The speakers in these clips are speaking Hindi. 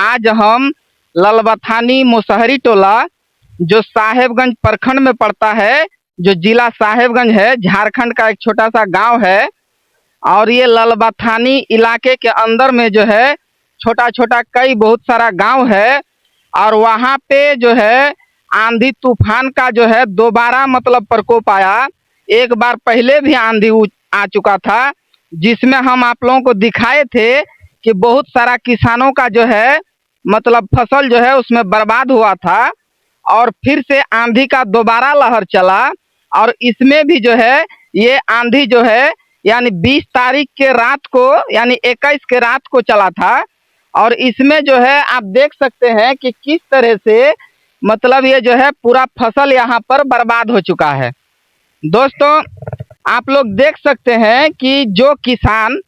आज हम ललबथानी मुसहरी टोला जो साहेबगंज प्रखंड में पड़ता है, जो जिला साहेबगंज है, झारखंड का एक छोटा सा गांव है। और ये ललबथानी इलाके के अंदर में जो है छोटा छोटा कई बहुत सारा गांव है। और वहाँ पे जो है आंधी तूफान का जो है दोबारा मतलब प्रकोप आया। एक बार पहले भी आंधी आ चुका था, जिसमें हम आप लोगों को दिखाए थे कि बहुत सारा किसानों का जो है मतलब फसल जो है उसमें बर्बाद हुआ था। और फिर से आंधी का दोबारा लहर चला और इसमें भी जो है ये आंधी जो है यानी 20 तारीख के रात को यानी 21 के रात को चला था। और इसमें जो है आप देख सकते हैं कि किस तरह से मतलब ये जो है पूरा फसल यहाँ पर बर्बाद हो चुका है। दोस्तों आप लोग देख सकते हैं कि जो किसान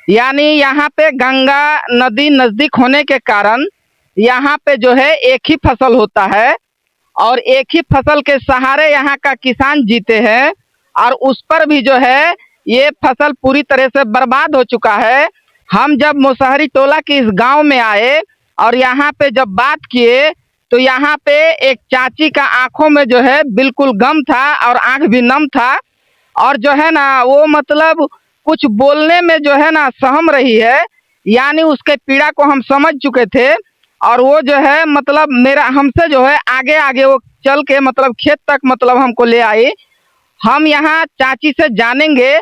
यानी यहाँ पे गंगा नदी नज़दीक होने के कारण यहाँ पे जो है एक ही फसल होता है और एक ही फसल के सहारे यहाँ का किसान जीते हैं। और उस पर भी जो है ये फसल पूरी तरह से बर्बाद हो चुका है। हम जब मुसहरी टोला के इस गांव में आए और यहाँ पे जब बात किए तो यहाँ पे एक चाची का आंखों में जो है बिल्कुल गम था और आंख भी नम था। और जो है ना वो मतलब कुछ बोलने में जो है ना सहम रही है, यानी उसके पीड़ा को हम समझ चुके थे। और वो जो है मतलब मेरा हमसे जो है आगे आगे वो चल के मतलब खेत तक मतलब हमको ले आई। हम यहाँ चाची से जानेंगे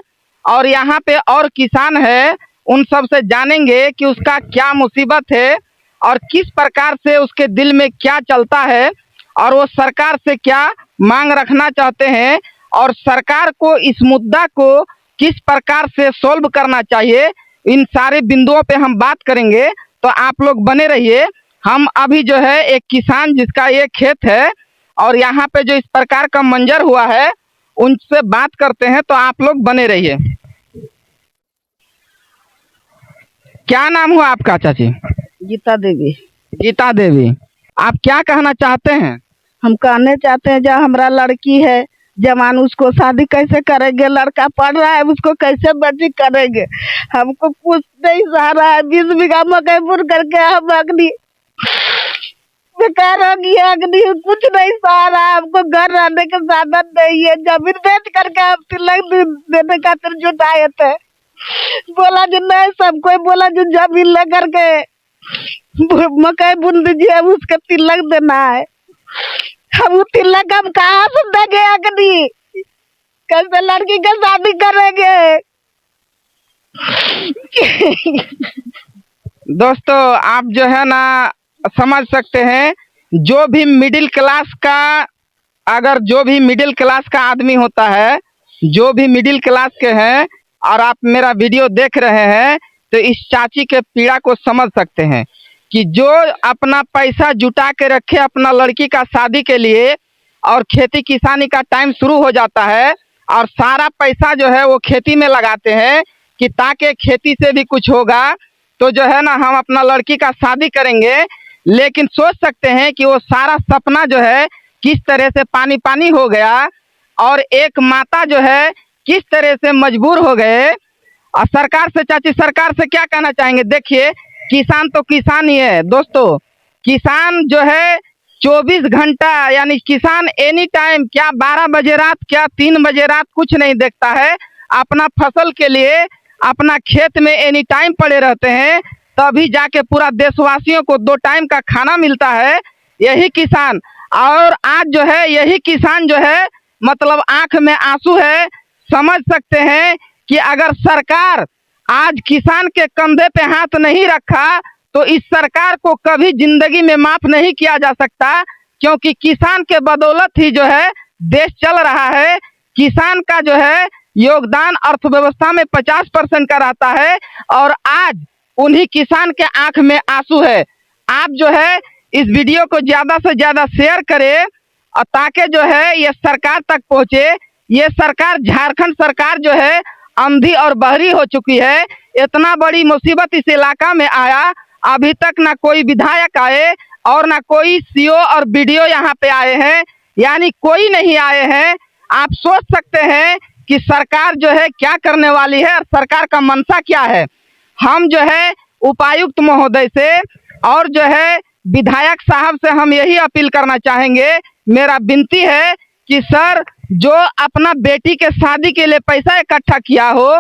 और यहाँ पे और किसान है उन सब से जानेंगे कि उसका क्या मुसीबत है और किस प्रकार से उसके दिल में क्या चलता है और वो सरकार से क्या मांग रखना चाहते हैं और सरकार को इस मुद्दा को किस प्रकार से सोल्व करना चाहिए। इन सारे बिंदुओं पे हम बात करेंगे, तो आप लोग बने रहिए। हम अभी जो है एक किसान जिसका ये खेत है और यहाँ पे जो इस प्रकार का मंजर हुआ है उनसे बात करते हैं, तो आप लोग बने रहिए। क्या नाम हुआ आपका चाची? गीता देवी। गीता देवी, आप क्या कहना चाहते हैं? हम कहने चाहते हैं जो हमारा लड़की है जवान, उसको शादी कैसे करेंगे? लड़का पढ़ रहा है, उसको कैसे बेटी करेंगे? हमको कुछ नहीं सहारा है। 20 बीघा मकई बुन करके हम अग्नि बेकार हो गया, अग्नि कुछ नहीं सहारा है। हमको घर रहने के साधन नहीं है। जमीन बेच करके हम तिलक देने खातिर जुटाए थे। बोला जो नहीं, सब कोई बोला जो जमीन लेकर के मकई बुन दीजिए, उसके तिलक देना है। हम वो तिलक हम कहाँ से देंगे? अग्नि कैसे लड़की का शादी करेंगे? दोस्तों आप जो है ना समझ सकते हैं, जो भी मिडिल क्लास का अगर जो भी मिडिल क्लास का आदमी होता है, जो भी मिडिल क्लास के हैं और आप मेरा वीडियो देख रहे हैं, तो इस चाची के पीड़ा को समझ सकते हैं कि जो अपना पैसा जुटा के रखे अपना लड़की का शादी के लिए और खेती किसानी का टाइम शुरू हो जाता है और सारा पैसा जो है वो खेती में लगाते हैं कि ताकि खेती से भी कुछ होगा तो जो है ना हम अपना लड़की का शादी करेंगे। लेकिन सोच सकते हैं कि वो सारा सपना जो है किस तरह से पानी पानी हो गया और एक माता जो है किस तरह से मजबूर हो गए। और सरकार से चाची, सरकार से क्या कहना चाहेंगे? देखिए किसान तो किसान ही है दोस्तों। किसान जो है 24 घंटा यानी किसान एनी टाइम, क्या 12 बजे रात, क्या 3 बजे रात, कुछ नहीं देखता है। अपना फसल के लिए अपना खेत में एनी टाइम पड़े रहते हैं, तभी जाके पूरा देशवासियों को 2 टाइम का खाना मिलता है। यही किसान, और आज जो है यही किसान जो है मतलब आंख में आंसू है। समझ सकते हैं कि अगर सरकार आज किसान के कंधे पे हाथ नहीं रखा तो इस सरकार को कभी जिंदगी में माफ नहीं किया जा सकता, क्योंकि किसान के बदौलत ही जो है देश चल रहा है। किसान का जो है योगदान अर्थव्यवस्था में 50% का रहता है और आज उन्हीं किसान के आंख में आंसू है। आप जो है इस वीडियो को ज़्यादा से ज़्यादा शेयर करें और ताकि जो है ये सरकार तक पहुँचे। ये सरकार, झारखंड सरकार जो है अंधी और बहरी हो चुकी है। इतना बड़ी मुसीबत इस इलाका में आया, अभी तक ना कोई विधायक आए और ना कोई सीओ और बीडीओ यहाँ पे आए हैं, यानी कोई नहीं आए हैं। आप सोच सकते हैं कि सरकार जो है क्या करने वाली है और सरकार का मंशा क्या है। हम जो है उपायुक्त महोदय से और जो है विधायक साहब से हम यही अपील करना चाहेंगे, मेरा विनती है कि सर जो अपना बेटी के शादी के लिए पैसा इकट्ठा किया हो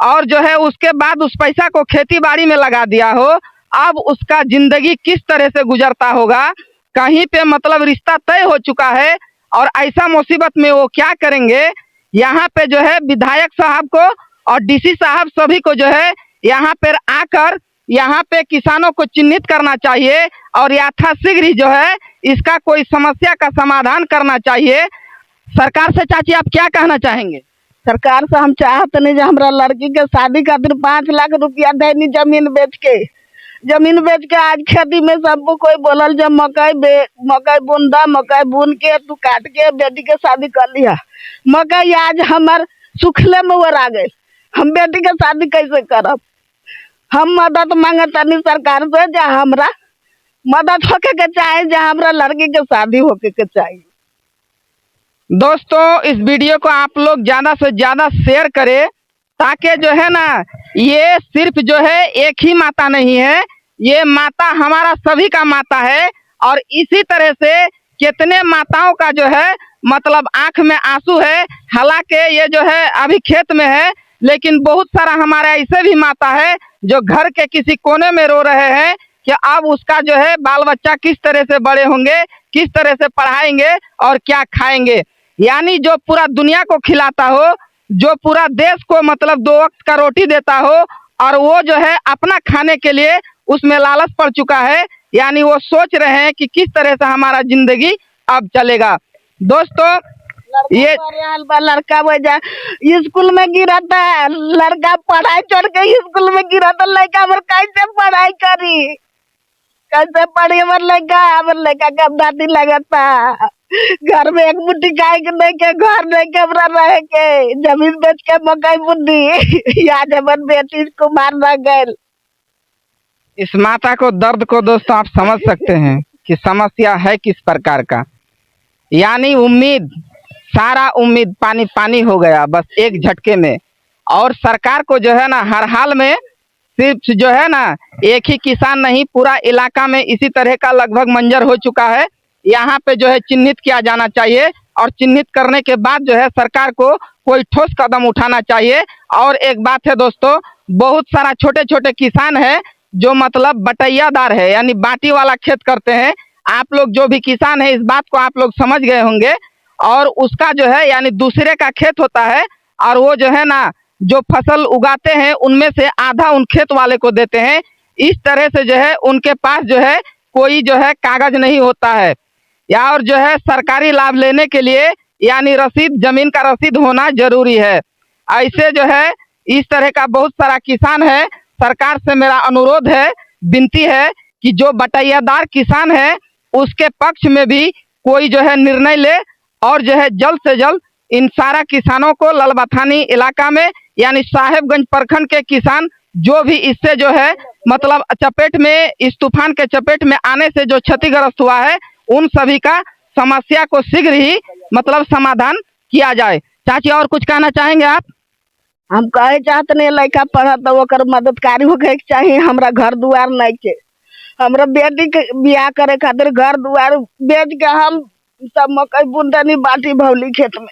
और जो है उसके बाद उस पैसा को खेती बाड़ी में लगा दिया हो, अब उसका जिंदगी किस तरह से गुजरता होगा। कहीं पे मतलब रिश्ता तय हो चुका है और ऐसा मुसीबत में वो क्या करेंगे। यहाँ पे जो है विधायक साहब को और डीसी साहब सभी को जो है यहाँ पर आकर यहाँ पे किसानों को चिन्हित करना चाहिए और यथाशीघ्र ही जो है इसका कोई समस्या का समाधान करना चाहिए। सरकार से चाची आप क्या कहना चाहेंगे? सरकार से हम चाहते नहीं जो हमारा लड़की के शादी खातिर 5 लाख रुपया देनी जमीन बेच के आज खेती में सबको कोई बोलल जब मकई बुन के तू काट के बेटी के शादी कर लिया। मकई आज हमार सुखले में वो आ गए, हम बेटी के शादी कैसे करब। हम मदद मांगतानी सरकार से जा हमरा मदद होके के चाहे, जा हमरा लड़की के शादी होके के चाहिए। दोस्तों इस वीडियो को आप लोग ज़्यादा से ज़्यादा शेयर करें ताकि जो है ना ये सिर्फ जो है एक ही माता नहीं है, ये माता हमारा सभी का माता है। और इसी तरह से कितने माताओं का जो है मतलब आंख में आंसू है। हालांकि ये जो है अभी खेत में है, लेकिन बहुत सारा हमारे ऐसे भी माता है जो घर के किसी कोने में रो रहे हैं कि अब उसका जो है बाल बच्चा किस तरह से बड़े होंगे, किस तरह से पढ़ाएंगे और क्या खाएंगे। यानी जो पूरा दुनिया को खिलाता हो, जो पूरा देश को मतलब 2 वक्त का रोटी देता हो और वो जो है अपना खाने के लिए उसमें लालच पड़ चुका है। यानी वो सोच रहे हैं कि किस तरह से हमारा जिंदगी अब चलेगा। दोस्तों ये लड़का वजह स्कूल में गिरा था, लड़का पढ़ाई छोड़ के स्कूल में गिरा था, लड़का हमारे कैसे पढ़ाई करी, कैसे पढ़ी। हमारे लड़का का दादी लगता घर में एक मुट्ठी खाए के नहीं के, घर नहीं के हमरा रहे के, जमीन बेच के मकई बुनी आज हमारे बेटी को मारना गए। इस माता को दर्द को दोस्तों आप समझ सकते हैं कि समस्या है किस प्रकार का। यानी उम्मीद, सारा उम्मीद पानी पानी हो गया बस एक झटके में। और सरकार को जो है ना हर हाल में सिर्फ जो है ना एक ही किसान नहीं, पूरा इलाका में इसी तरह का लगभग मंजर हो चुका है। यहाँ पे जो है चिन्हित किया जाना चाहिए और चिन्हित करने के बाद जो है सरकार को कोई ठोस कदम उठाना चाहिए। और एक बात है दोस्तों, बहुत सारा छोटे छोटे किसान है जो मतलब बटैयादार है, यानी बाटी वाला खेत करते हैं। आप लोग जो भी किसान है इस बात को आप लोग समझ गए होंगे। और उसका जो है यानी दूसरे का खेत होता है और वो जो है ना जो फसल उगाते हैं उनमें से आधा उन खेत वाले को देते हैं। इस तरह से जो है उनके पास जो है कोई जो है कागज नहीं होता है। या और जो है सरकारी लाभ लेने के लिए यानी रसीद, जमीन का रसीद होना जरूरी है। ऐसे जो है इस तरह का बहुत सारा किसान है। सरकार से मेरा अनुरोध है, विनती है कि जो बटैयादार किसान है उसके पक्ष में भी कोई जो है निर्णय ले और जो है जल्द से जल्द इन सारा किसानों को ललबथानी इलाका में यानी साहेबगंज प्रखंड के किसान जो भी इससे जो है मतलब चपेट में, इस तूफान के चपेट में आने से जो क्षतिग्रस्त हुआ है, उन सभी का समस्या को शीघ्र ही मतलब समाधान किया जाए। चाची और कुछ कहना चाहेंगे आप? हम कहे चाहते नहीं लड़का पढ़ा तो ओकर मददकारी होके चाहिए। हमरा घर दुआर नहीं के, हमरा बेटी के बियाह करे खातिर घर दुआर बेच के हम सब मकई बुननी बाटी भौली खेत में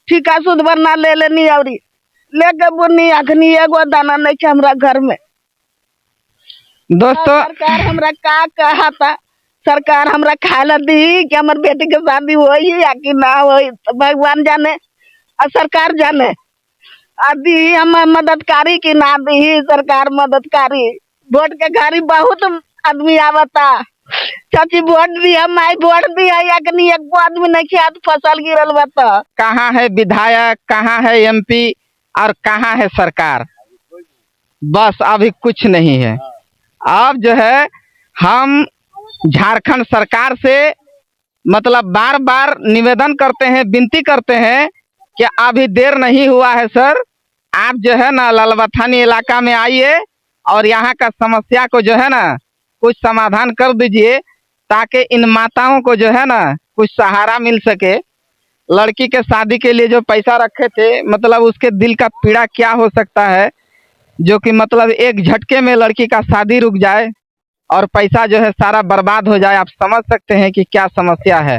ठीका सुध बना ले लेनी और लेके बुनी। अखनी एगो दाना नहीं के हमरा घर में। दोस्तों सरकार हमरा का कहा था, सरकार हमरा खाए ला दी कि हमार बेटी के शादी होई या कि ना होई तो भगवान जाने और सरकार जाने। दी हम मददकारी की ना दी सरकार मददकारी। वोट के घरी बहुत आदमी आवता, चाची वोट दी, हम आई वोट दी या कि एक आदमी नहीं खेत फसल गिरल बता। कहाँ है विधायक, कहाँ है एमपी और कहाँ है सरकार? बस अभी कुछ नहीं है। अब जो है हम झारखंड सरकार से मतलब बार बार निवेदन करते हैं, विनती करते हैं कि अभी देर नहीं हुआ है सर, आप जो है ना ललबथानी इलाका में आइए और यहाँ का समस्या को जो है ना कुछ समाधान कर दीजिए ताकि इन माताओं को जो है ना कुछ सहारा मिल सके। लड़की के शादी के लिए जो पैसा रखे थे मतलब उसके दिल का पीड़ा क्या हो सकता है जो कि मतलब एक झटके में लड़की का शादी रुक जाए। और पैसा जो है सारा बर्बाद हो जाए। आप समझ सकते हैं कि क्या समस्या है।